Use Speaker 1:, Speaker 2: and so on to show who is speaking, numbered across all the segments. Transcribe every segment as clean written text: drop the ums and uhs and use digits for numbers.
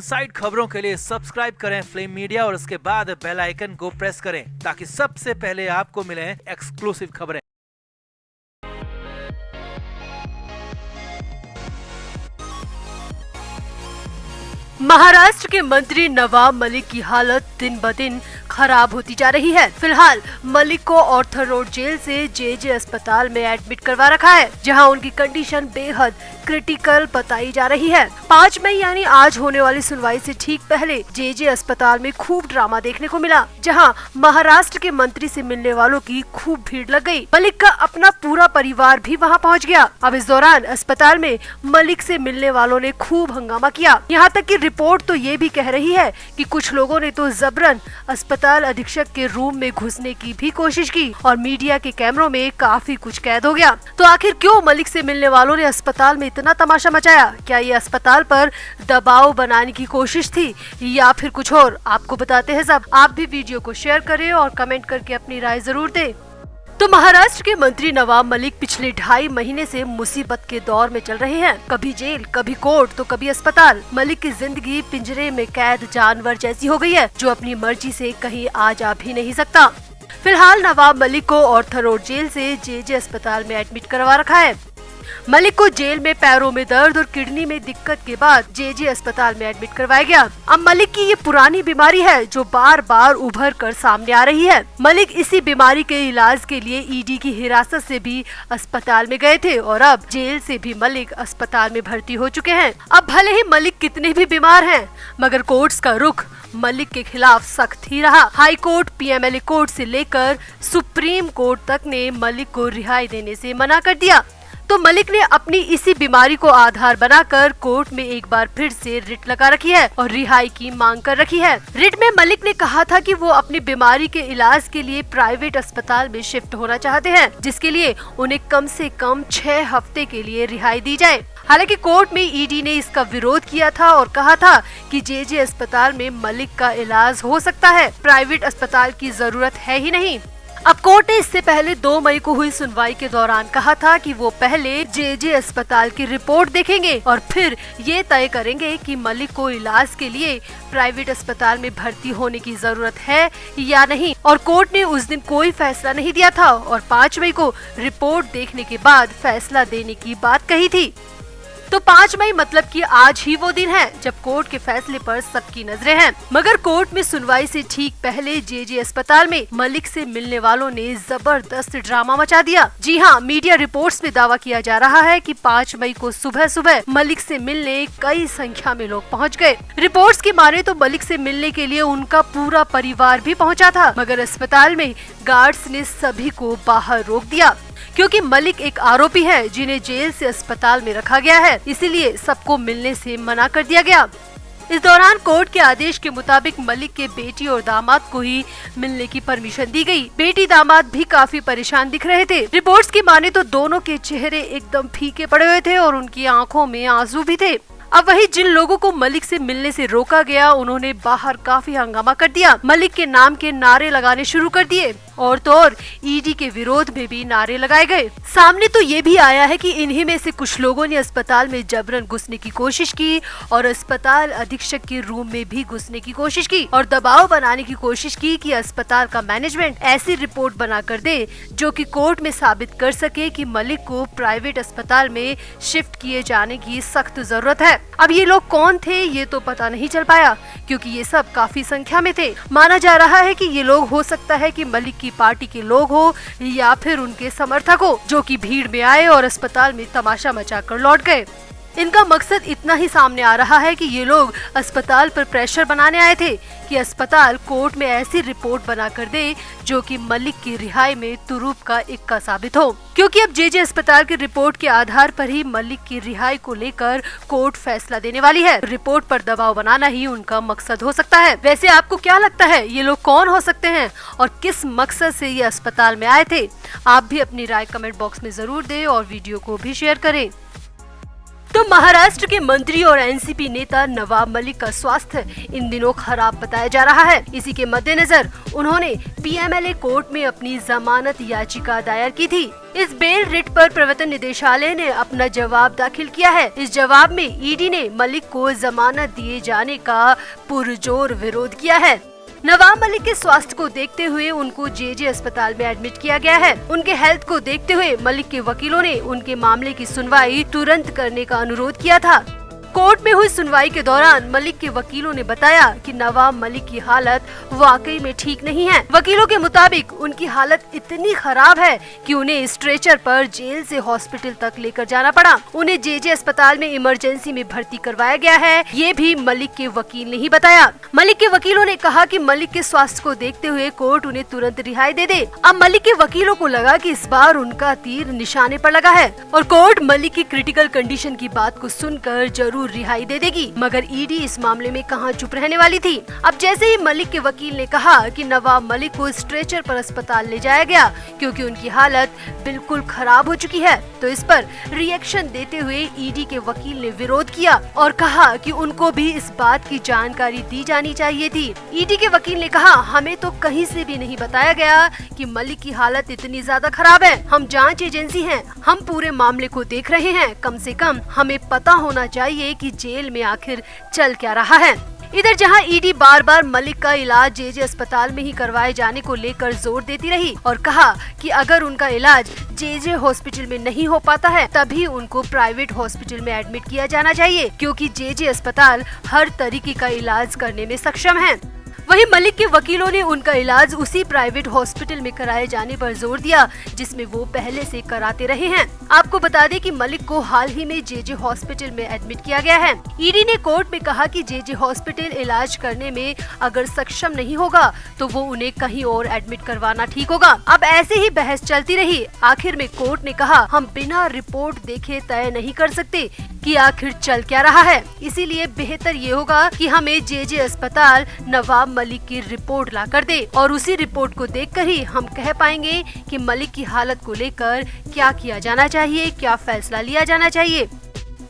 Speaker 1: Side खबरों के लिए सब्सक्राइब करें फ्लेम मीडिया और उसके बाद बेल आइकन को प्रेस करें ताकि सबसे पहले आपको मिले एक्सक्लूसिव खबरें।
Speaker 2: महाराष्ट्र के मंत्री नवाब मलिक की हालत दिन ब दिन खराब होती जा रही है। फिलहाल मलिक को ऑर्थर रोड जेल से जेजे अस्पताल में एडमिट करवा रखा है, जहां उनकी कंडीशन बेहद क्रिटिकल बताई जा रही है। 5 मई यानी आज होने वाली सुनवाई से ठीक पहले जेजे अस्पताल में खूब ड्रामा देखने को मिला, जहां महाराष्ट्र के मंत्री से मिलने वालों की खूब भीड़ लग गई। मलिक का अपना पूरा परिवार भी वहां पहुंच गया। अब इस दौरान अस्पताल में मलिक से मिलने वालों ने खूब हंगामा किया। यहाँ तक कि रिपोर्ट तो ये भी कह रही है कि कुछ लोगों ने तो जबरन अस्पताल अधीक्षक के रूम में घुसने की भी कोशिश की और मीडिया के कैमरों में काफी कुछ कैद हो गया। तो आखिर क्यों मलिक से मिलने वालों ने अस्पताल में इतना तमाशा मचाया? क्या ये अस्पताल पर दबाव बनाने की कोशिश थी या फिर कुछ और? आपको बताते हैं सब। आप भी वीडियो को शेयर करें और कमेंट करके अपनी राय जरूर दें। तो महाराष्ट्र के मंत्री नवाब मलिक पिछले 2.5 महीने से मुसीबत के दौर में चल रहे हैं। कभी जेल, कभी कोर्ट, तो कभी अस्पताल। मलिक की जिंदगी पिंजरे में कैद जानवर जैसी हो गई है, जो अपनी मर्जी से कहीं आ जा भी नहीं सकता। फिलहाल नवाब मलिक को ऑर्थर रोड जेल से जेजे अस्पताल में एडमिट करवा रखा है। मलिक को जेल में पैरों में दर्द और किडनी में दिक्कत के बाद जेजे अस्पताल में एडमिट करवाया गया। अब मलिक की ये पुरानी बीमारी है जो बार बार उभर कर सामने आ रही है। मलिक इसी बीमारी के इलाज के लिए ईडी की हिरासत से भी अस्पताल में गए थे और अब जेल से भी मलिक अस्पताल में भर्ती हो चुके हैं। अब भले ही मलिक कितने भी बीमार हैं, मगर कोर्ट्स का रुख मलिक के खिलाफ सख्त ही रहा। हाई कोर्ट, पीएमएलए कोर्ट से लेकर सुप्रीम कोर्ट तक ने मलिक को रिहाई देने से मना कर दिया। तो मलिक ने अपनी इसी बीमारी को आधार बनाकर कोर्ट में एक बार फिर से रिट लगा रखी है और रिहाई की मांग कर रखी है। रिट में मलिक ने कहा था कि वो अपनी बीमारी के इलाज के लिए प्राइवेट अस्पताल में शिफ्ट होना चाहते हैं, जिसके लिए उन्हें कम से कम 6 हफ्ते के लिए रिहाई दी जाए। हालांकि कोर्ट में ईडी ने इसका विरोध किया था और कहा था कि जेजे अस्पताल में मलिक का इलाज हो सकता है, प्राइवेट अस्पताल की जरूरत है ही नहीं। अब कोर्ट ने इससे पहले 2 मई को हुई सुनवाई के दौरान कहा था कि वो पहले जेजे अस्पताल की रिपोर्ट देखेंगे और फिर ये तय करेंगे कि मलिक को इलाज के लिए प्राइवेट अस्पताल में भर्ती होने की जरूरत है या नहीं। और कोर्ट ने उस दिन कोई फैसला नहीं दिया था और 5 मई को रिपोर्ट देखने के बाद फैसला देने की बात कही थी। तो 5 मई मतलब कि आज ही वो दिन है जब कोर्ट के फैसले पर सबकी नजरें हैं। मगर कोर्ट में सुनवाई से ठीक पहले जेजे अस्पताल में मलिक से मिलने वालों ने जबरदस्त ड्रामा मचा दिया। जी हाँ, मीडिया रिपोर्ट्स में दावा किया जा रहा है कि 5 मई को सुबह सुबह मलिक से मिलने कई संख्या में लोग पहुंच गए। रिपोर्ट्स की माने तो मलिक से मिलने के लिए उनका पूरा परिवार भी पहुंचा था, मगर अस्पताल में गार्ड्स ने सभी को बाहर रोक दिया क्योंकि मलिक एक आरोपी है जिन्हें जेल से अस्पताल में रखा गया है, इसीलिए सबको मिलने से मना कर दिया गया। इस दौरान कोर्ट के आदेश के मुताबिक मलिक के बेटी और दामाद को ही मिलने की परमिशन दी गई। बेटी दामाद भी काफी परेशान दिख रहे थे। रिपोर्ट्स की माने तो दोनों के चेहरे एकदम फीके पड़े हुए थे और उनकी आंखों में आंसू भी थे। अब वही जिन लोगों को मलिक से मिलने से रोका गया, उन्होंने बाहर काफी हंगामा कर दिया, मलिक के नाम के नारे लगाने शुरू कर दिए और तो और ईडी के विरोध में भी नारे लगाए गए। सामने तो ये भी आया है कि इन्हीं में से कुछ लोगों ने अस्पताल में जबरन घुसने की कोशिश की और अस्पताल अधीक्षक के रूम में भी घुसने की कोशिश की और दबाव बनाने की कोशिश की कि अस्पताल का मैनेजमेंट ऐसी रिपोर्ट बना कर दे जो कि कोर्ट में साबित कर सके कि मलिक को प्राइवेट अस्पताल में शिफ्ट किए जाने की सख्त जरूरत है। अब ये लोग कौन थे ये तो पता नहीं चल पाया क्योंकि ये सब काफी संख्या में थे। माना जा रहा है कि ये लोग हो सकता है कि मलिक की पार्टी के लोग हो या फिर उनके समर्थक हो, जो कि भीड़ में आए और अस्पताल में तमाशा मचाकर लौट गए। इनका मकसद इतना ही सामने आ रहा है कि ये लोग अस्पताल पर प्रेशर बनाने आए थे कि अस्पताल कोर्ट में ऐसी रिपोर्ट बना कर दे जो कि मलिक की रिहाई में तुरूप का इक्का साबित हो, क्योंकि अब जेजे अस्पताल की रिपोर्ट के आधार पर ही मलिक की रिहाई को लेकर कोर्ट फैसला देने वाली है। रिपोर्ट पर दबाव बनाना ही उनका मकसद हो सकता है। वैसे आपको क्या लगता है ये लोग कौन हो सकते हैं और किस मकसद से ये अस्पताल में आए थे? आप भी अपनी राय कमेंट बॉक्स में जरूर दें और वीडियो को भी शेयर करें। तो महाराष्ट्र के मंत्री और एनसीपी नेता नवाब मलिक का स्वास्थ्य इन दिनों खराब बताया जा रहा है। इसी के मद्देनजर उन्होंने पीएमएलए कोर्ट में अपनी जमानत याचिका दायर की थी। इस बेल रिट पर प्रवर्तन निदेशालय ने अपना जवाब दाखिल किया है। इस जवाब में ईडी ने मलिक को जमानत दिए जाने का पुरजोर विरोध किया है। नवाब मलिक के स्वास्थ्य को देखते हुए उनको जेजे अस्पताल में एडमिट किया गया है। उनके हेल्थ को देखते हुए मलिक के वकीलों ने उनके मामले की सुनवाई तुरंत करने का अनुरोध किया था। कोर्ट में हुई सुनवाई के दौरान मलिक के वकीलों ने बताया कि नवाब मलिक की हालत वाकई में ठीक नहीं है। वकीलों के मुताबिक उनकी हालत इतनी खराब है कि उन्हें स्ट्रेचर पर जेल से हॉस्पिटल तक लेकर जाना पड़ा। उन्हें जेजे अस्पताल में इमरजेंसी में भर्ती करवाया गया है, ये भी मलिक के वकील ने ही बताया। मलिक के वकीलों ने कहा कि मलिक के स्वास्थ्य को देखते हुए कोर्ट उन्हें तुरंत रिहाई दे दे। अब मलिक के वकीलों को लगा कि इस बार उनका तीर निशाने पर लगा है और कोर्ट मलिक की क्रिटिकल कंडीशन की बात को सुनकर जरूर रिहाई दे देगी। मगर ईडी इस मामले में कहां चुप रहने वाली थी। अब जैसे ही मलिक के वकील ने कहा कि नवाब मलिक को स्ट्रेचर पर अस्पताल ले जाया गया क्योंकि उनकी हालत बिल्कुल खराब हो चुकी है, तो इस पर रिएक्शन देते हुए ईडी के वकील ने विरोध किया और कहा कि उनको भी इस बात की जानकारी दी जानी चाहिए थी। ईडी के वकील ने कहा, हमें तो कहीं से भी नहीं बताया गया कि मलिक की हालत इतनी ज्यादा खराब है। हम जांच एजेंसी हैं, हम पूरे मामले को देख रहे हैं। कम से कम हमें पता होना चाहिए कि जेल में आखिर चल क्या रहा है। इधर जहां ईडी बार बार मलिक का इलाज जेजे अस्पताल में ही करवाए जाने को लेकर जोर देती रही और कहा कि अगर उनका इलाज जेजे हॉस्पिटल में नहीं हो पाता है तभी उनको प्राइवेट हॉस्पिटल में एडमिट किया जाना चाहिए, क्योंकि जेजे अस्पताल हर तरीके का इलाज करने में सक्षम है। वहीं मलिक के वकीलों ने उनका इलाज उसी प्राइवेट हॉस्पिटल में कराए जाने पर जोर दिया जिसमें वो पहले से कराते रहे हैं। आपको बता दें कि मलिक को हाल ही में जेजे हॉस्पिटल में एडमिट किया गया है। ईडी ने कोर्ट में कहा कि जेजे हॉस्पिटल इलाज करने में अगर सक्षम नहीं होगा तो वो उन्हें कहीं और एडमिट करवाना ठीक होगा। अब ऐसे ही बहस चलती रही। आखिर में कोर्ट ने कहा, हम बिना रिपोर्ट देखे तय नहीं कर सकते कि आखिर चल क्या रहा है, इसीलिए बेहतर ये होगा कि हमें जेजे अस्पताल नवाब मलिक की रिपोर्ट ला कर दे और उसी रिपोर्ट को देखकर ही हम कह पाएंगे कि मलिक की हालत को लेकर क्या किया जाना चाहिए, क्या फैसला लिया जाना चाहिए।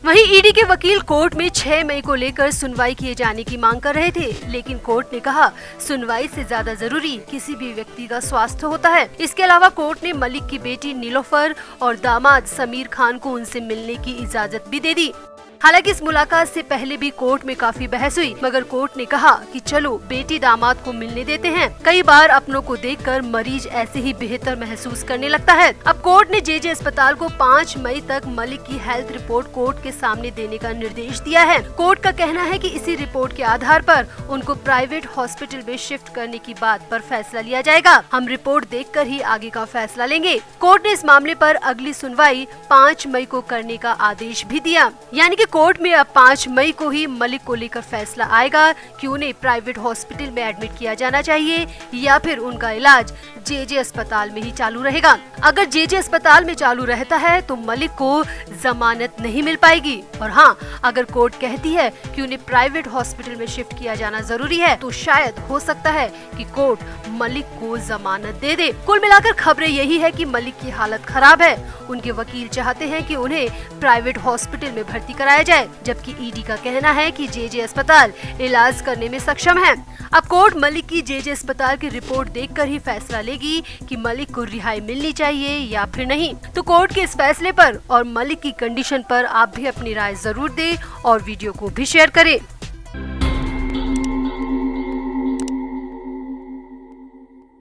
Speaker 2: वहीं ईडी के वकील कोर्ट में 6 मई को लेकर सुनवाई किए जाने की मांग कर रहे थे, लेकिन कोर्ट ने कहा सुनवाई से ज्यादा जरूरी किसी भी व्यक्ति का स्वास्थ्य होता है। इसके अलावा कोर्ट ने मलिक की बेटी नीलोफर और दामाद समीर खान को उनसे मिलने की इजाजत भी दे दी। हालांकि इस मुलाकात से पहले भी कोर्ट में काफी बहस हुई, मगर कोर्ट ने कहा कि चलो बेटी दामाद को मिलने देते हैं। कई बार अपनों को देखकर मरीज ऐसे ही बेहतर महसूस करने लगता है। अब कोर्ट ने जेजे अस्पताल को 5 मई तक मलिक की हेल्थ रिपोर्ट कोर्ट के सामने देने का निर्देश दिया है। कोर्ट का कहना है कि इसी रिपोर्ट के आधार पर उनको प्राइवेट हॉस्पिटल में शिफ्ट करने की बात पर फैसला लिया जाएगा। हम रिपोर्ट देखकर ही आगे का फैसला लेंगे। कोर्ट ने इस मामले पर अगली सुनवाई 5 मई को करने का आदेश भी दिया, यानी कि कोर्ट में अब 5 मई को ही मलिक को लेकर फैसला आएगा कि उन्हें प्राइवेट हॉस्पिटल में एडमिट किया जाना चाहिए या फिर उनका इलाज जेजे अस्पताल में ही चालू रहेगा। अगर जेजे अस्पताल में चालू रहता है तो मलिक को जमानत नहीं मिल पाएगी, और हाँ, अगर कोर्ट कहती है कि उन्हें प्राइवेट हॉस्पिटल में शिफ्ट किया जाना जरूरी है तो शायद हो सकता है कि कोर्ट मलिक को जमानत दे दे। कुल मिलाकर खबरें यही है कि मलिक की हालत खराब है। उनके वकील चाहते हैं कि उन्हें प्राइवेट हॉस्पिटल में भर्ती कराया जाए, जबकि ईडी का कहना है कि जेजे अस्पताल इलाज करने में सक्षम है। अब कोर्ट मलिक की जेजे अस्पताल की रिपोर्ट देखकर ही फैसला लेगी कि मलिक को रिहाई मिलनी चाहिए या फिर नहीं। तो कोर्ट के इस फैसले पर और मलिक की कंडीशन पर आप भी अपनी राय जरूर दें और वीडियो को भी शेयर करें।